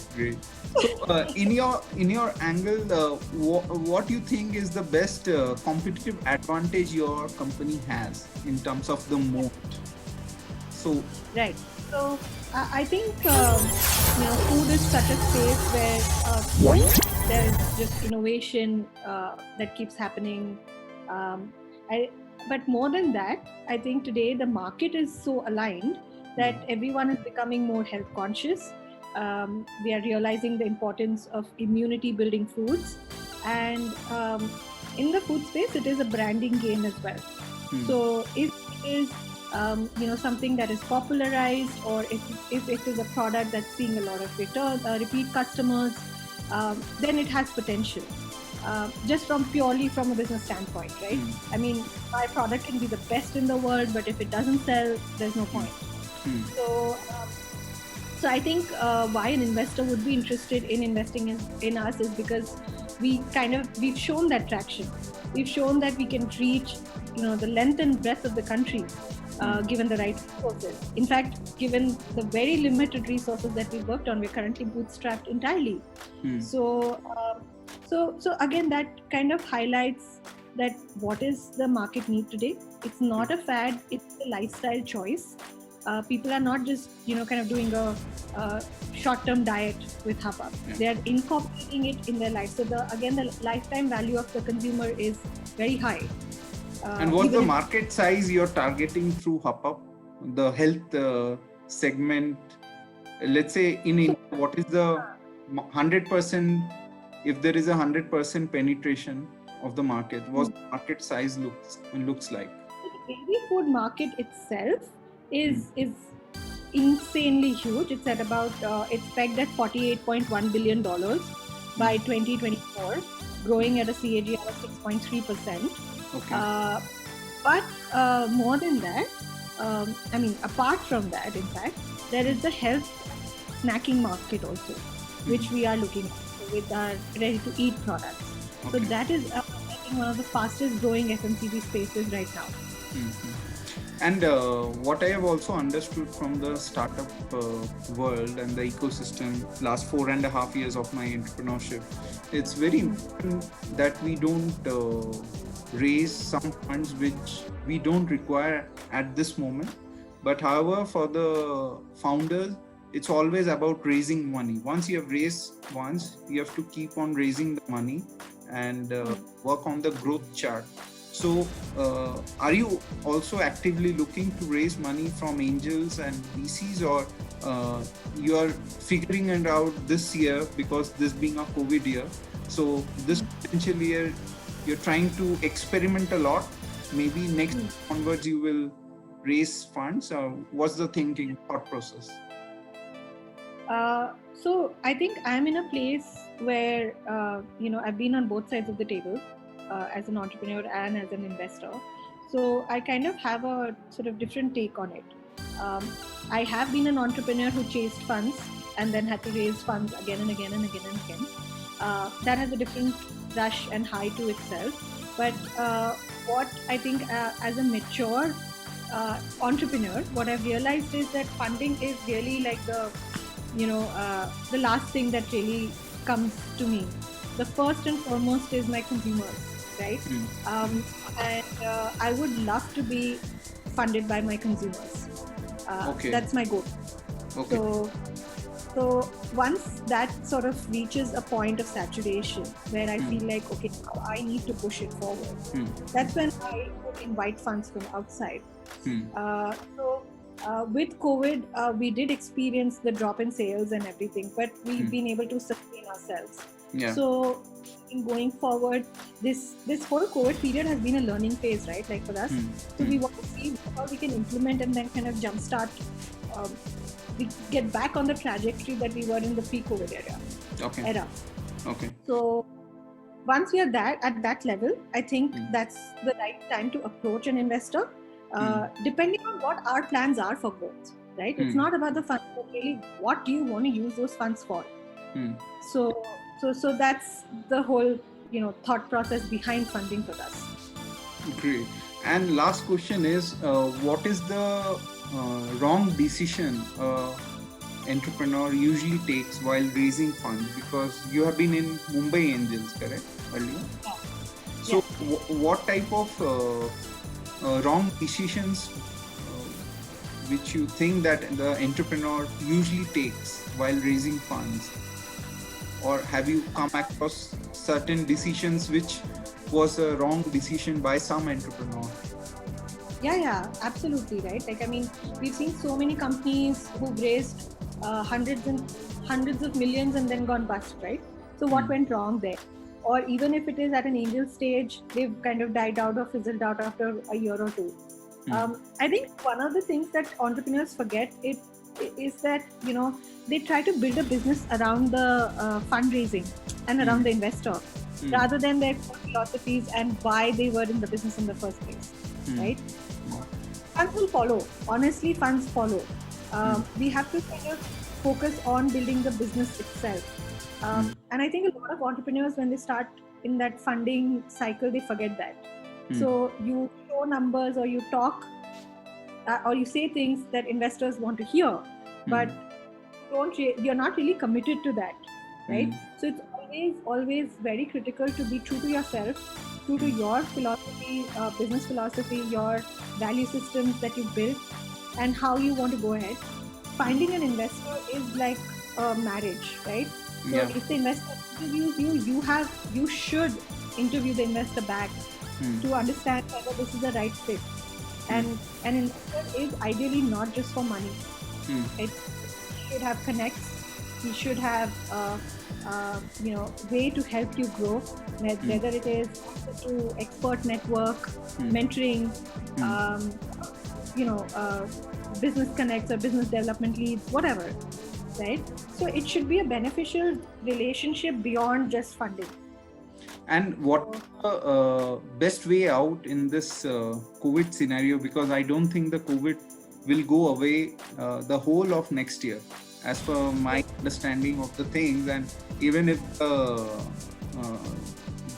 So in your angle, what do you think is the best competitive advantage your company has in terms of the moat? So right. So I think food is such a space where there's just innovation that keeps happening. But more than that, I think today the market is so aligned that everyone is becoming more health conscious. We are realizing the importance of immunity building foods, and in the food space, it is a branding game as well. So if it is something that is popularized, or if it is a product that's seeing a lot of repeat customers, then it has potential. Just purely from a business standpoint, right? I mean, my product can be the best in the world, but if it doesn't sell, there's no point. So I think why an investor would be interested in investing in us is because we've shown that traction. We've shown that we can reach the length and breadth of the country given the right resources. In fact, given the very limited resources that we worked on, we're currently bootstrapped entirely. So again, that kind of highlights that what is the market need today. It's not a fad, it's a lifestyle choice. People are not just kind of doing a short-term diet with HubUp. They are incorporating it in their life. So the lifetime value of the consumer is very high. And what's the market size you're targeting through HubUp? The health segment let's say in India, what is the 100%, if there is a 100% penetration of the market, what the market size looks like? The baby food market itself is insanely huge. It's at about it's pegged at $48.1 billion by 2024, growing at a CAGR of 6.3%. Okay. But more than that, I mean, apart from that, in fact, there is the health snacking market also, which we are looking at with our ready-to-eat products. So Okay. that is, I think, one of the fastest growing FMCG spaces right now. And what I have also understood from the startup world and the ecosystem last 4.5 years of my entrepreneurship, it's very important that we don't raise some funds which we don't require at this moment. But however, for the founders, it's always about raising money. Once you have raised once, you have to keep on raising the money and work on the growth chart. So, are you also actively looking to raise money from angels and VCs, or you are figuring it out this year because this being a COVID year? So, this potential year, you're trying to experiment a lot. Maybe next onwards, you will raise funds, or what's the thinking, thought process? So I think I'm in a place where I've been on both sides of the table as an entrepreneur and as an investor. So I kind of have a sort of different take on it. I have been an entrepreneur who chased funds and then had to raise funds again and again and again and again. That has a different rush and high to itself. But what I think as a mature entrepreneur, what I've realized is that funding is really like the last thing that really comes to me. The first and foremost is my consumers, right? And I would love to be funded by my consumers. Okay. That's my goal. Okay. So once that sort of reaches a point of saturation where I feel like, okay, now I need to push it forward, that's when I would invite funds from outside. With COVID, we did experience the drop in sales and everything, but we've been able to sustain ourselves. Yeah. So, in going forward, this whole COVID period has been a learning phase, right? Like for us, so we want to see how we can implement and then kind of jumpstart. We get back on the trajectory that we were in the pre-COVID era. Okay. So once we are at that level, I think that's the right time to approach an investor. Depending on what our plans are for growth, right? It's not about the funds, but really what do you want to use those funds for? So that's the whole thought process behind funding for us. Great. And last question is, what is the wrong decision entrepreneur usually takes while raising funds? Because you have been in Mumbai Angels, correct? Earlier. Yeah. So what type of wrong decisions which you think that the entrepreneur usually takes while raising funds, or have you come across certain decisions which was a wrong decision by some entrepreneur? Yeah, absolutely, right. Like, I mean, we've seen so many companies who've raised hundreds of millions and then gone bust, right? So what went wrong there? Or even if it is at an angel stage, they've kind of died out or fizzled out after a year or two. I think one of the things that entrepreneurs forget is that, they try to build a business around the fundraising and around the investor, rather than their philosophies and why they were in the business in the first place, right? Funds will follow. Honestly, funds follow. We have to kind of focus on building the business itself. And I think a lot of entrepreneurs, when they start in that funding cycle, they forget that. So you show numbers, or you talk, or you say things that investors want to hear, but you're not really committed to that, right? So it's always very critical to be true to yourself, true to your philosophy, business philosophy, your value systems that you built, and how you want to go ahead. Finding an investor is like a marriage, right? So if the investor interviews you, you should interview the investor back to understand whether this is the right fit. And an investor is ideally not just for money. should have connects. He should have way to help you grow, whether it is to expert network, mentoring, business connects or business development leads, whatever, right? So it should be a beneficial relationship beyond just funding. And what the best way out in this COVID scenario? Because I don't think the COVID will go away the whole of next year, as per my understanding of the things. And even if the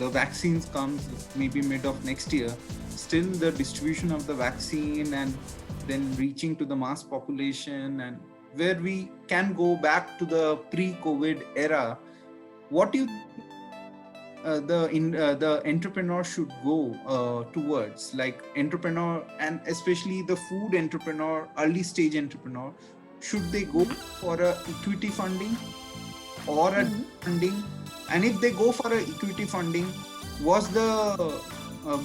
vaccines comes maybe mid of next year, still the distribution of the vaccine and then reaching to the mass population, and where we can go back to the pre-COVID era, what do you the entrepreneur should go towards, like entrepreneur, and especially the food entrepreneur, early stage entrepreneur, should they go for a equity funding or a funding? And if they go for a equity funding, what's the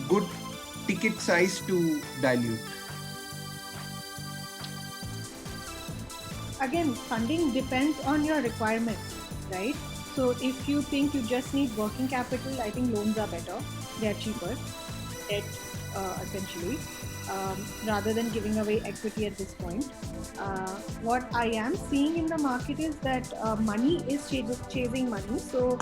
good ticket size to dilute? Again, funding depends on your requirements, right? So if you think you just need working capital, I think loans are better. They're cheaper, debt essentially, rather than giving away equity at this point. What I am seeing in the market is that money is chasing money. So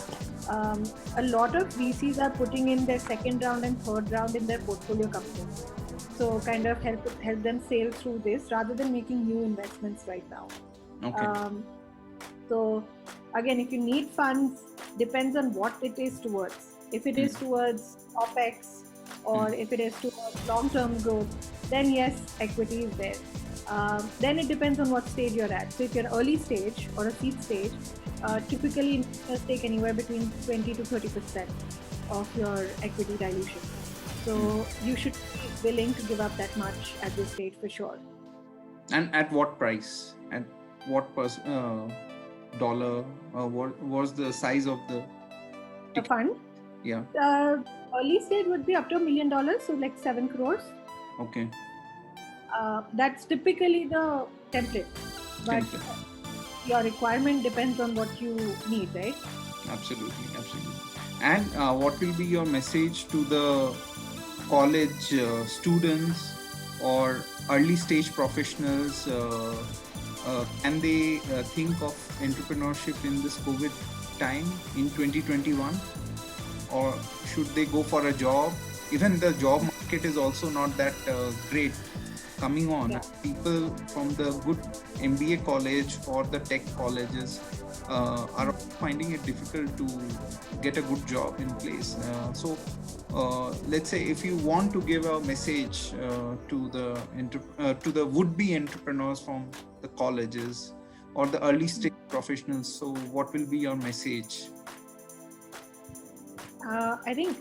a lot of VCs are putting in their second round and third round in their portfolio companies. So kind of help them sail through this rather than making new investments right now. Okay. So again, if you need funds, depends on what it is towards. If it is towards OPEX or if it is towards long-term growth, then yes, equity is there. Then it depends on what stage you're at. So if you're early stage or a seed stage, typically investors take anywhere between 20 to 30% of your equity dilution. So you should be willing to give up that much at this stage for sure. And at what price? At what dollar? What was the size of the fund? Yeah. Early stage would be up to $1 million, so like 7 crores. Okay. That's typically the template, but your requirement depends on what you need, right? Absolutely. And what will be your message to the college students or early stage professionals? Can they think of entrepreneurship in this COVID time in 2021, or should they go for a job? Even the job market is also not that great coming on. Yeah. People from the good MBA college or the tech colleges are finding it difficult to get a good job in place. So let's say if you want to give a message to the would-be entrepreneurs from the colleges or the early stage professionals, so what will be your message? I think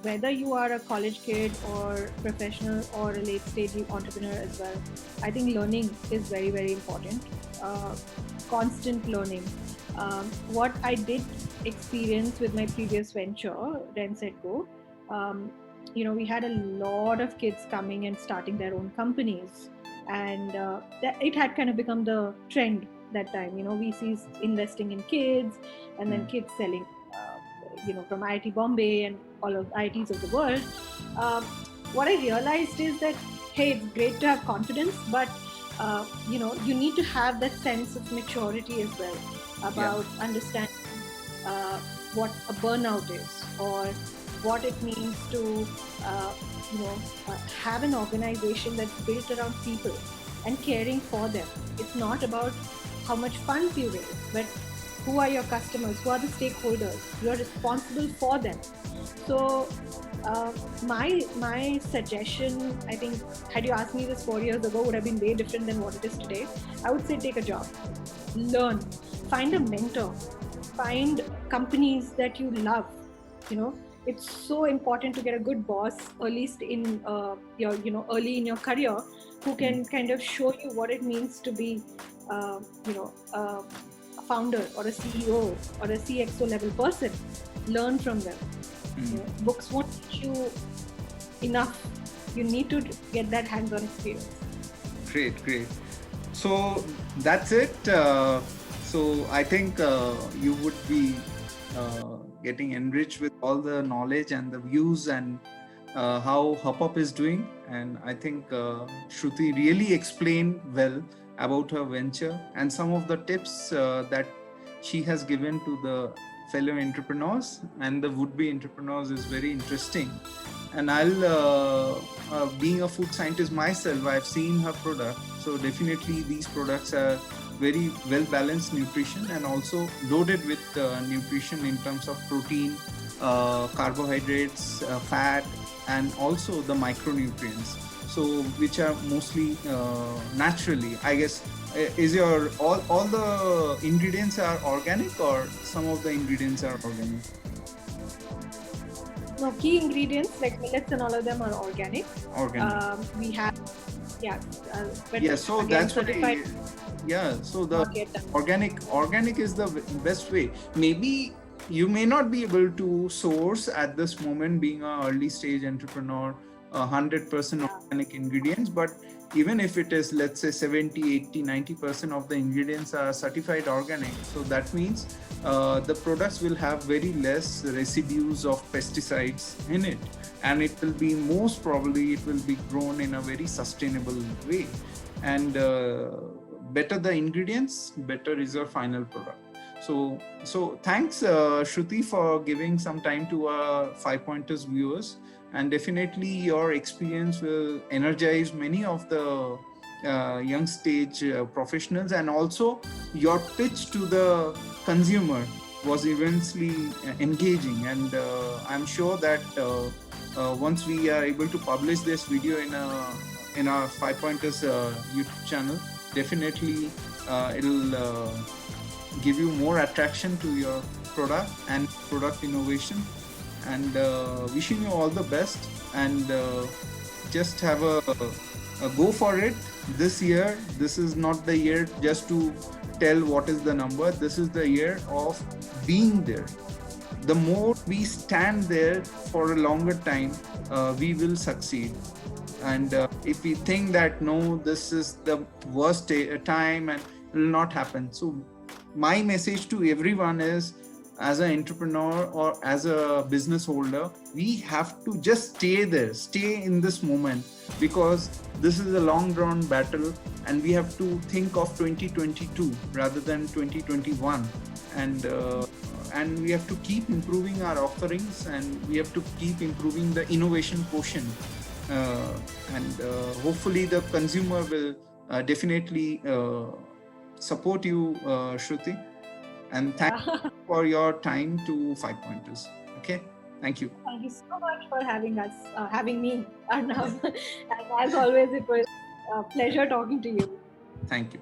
whether you are a college kid or professional or a late stage entrepreneur as well, I think learning is very, very important. Constant learning. What I did experience with my previous venture, RensetGo, we had a lot of kids coming and starting their own companies, and it had kind of become the trend that time. VCs investing in kids, and then kids selling, from IIT Bombay and all of IITs of the world. What I realized is that, hey, it's great to have confidence, but you need to have that sense of maturity as well about understanding what a burnout is, or what it means to have an organization that's built around people and caring for them. It's not about how much funds you raise, but who are your customers, who are the stakeholders. You're responsible for them. So my suggestion, I think, had you asked me this 4 years ago, would have been way different than what it is today. I would say take a job, learn, find a mentor, find companies that you love. It's so important to get a good boss, at least in early in your career, who can kind of show you what it means to be a founder or a CEO or a CXO level person. Learn from them. Books won't teach you enough. You need to get that hands-on experience. Great. So that's it. So I think you would be getting enriched with all the knowledge and the views and how Hop is doing. And I think Shruti really explained well about her venture and some of the tips that she has given to the fellow entrepreneurs and the would-be entrepreneurs is very interesting. And being a food scientist myself, I've seen her product. So definitely these products are very well balanced nutrition and also loaded with nutrition in terms of protein, carbohydrates, fat, and also the micronutrients. So which are mostly naturally, I guess. Is your all the ingredients are organic or some of the ingredients are organic? No, key ingredients like millets and all of them are organic. Organic. We have, yeah, but Yeah, so again, that's what certified. yeah, so the Not yet done. organic is the best way. Maybe you may not be able to source at this moment, being an early stage entrepreneur, 100% organic ingredients, but even if it is, let's say 70, 80, 90% of the ingredients are certified organic, so that means the products will have very less residues of pesticides in it, and it will be, most probably it will be grown in a very sustainable way. And better the ingredients, better is your final product. So thanks Shruti for giving some time to our 5 Pointers viewers, and definitely your experience will energize many of the young stage professionals, and also your pitch to the consumer was immensely engaging. And I'm sure that once we are able to publish this video in our 5 Pointers YouTube channel, definitely it'll give you more attraction to your product and product innovation. And wishing you all the best, and just have a go for it this year. This is not the year just to tell what is the number. This is the year of being there. The more we stand there for a longer time, we will succeed. And if we think that no, this is the worst time and it will not happen. So my message to everyone is, as an entrepreneur or as a business holder, we have to just stay there, stay in this moment, because this is a long drawn battle, and we have to think of 2022 rather than 2021. And we have to keep improving our offerings, and we have to keep improving the innovation quotient. And hopefully the consumer will definitely support you, Shruti. And thank you for your time to 5 Pointers. Okay, thank you. Thank you so much for having me, Arnav. And as always, it was a pleasure talking to you. Thank you.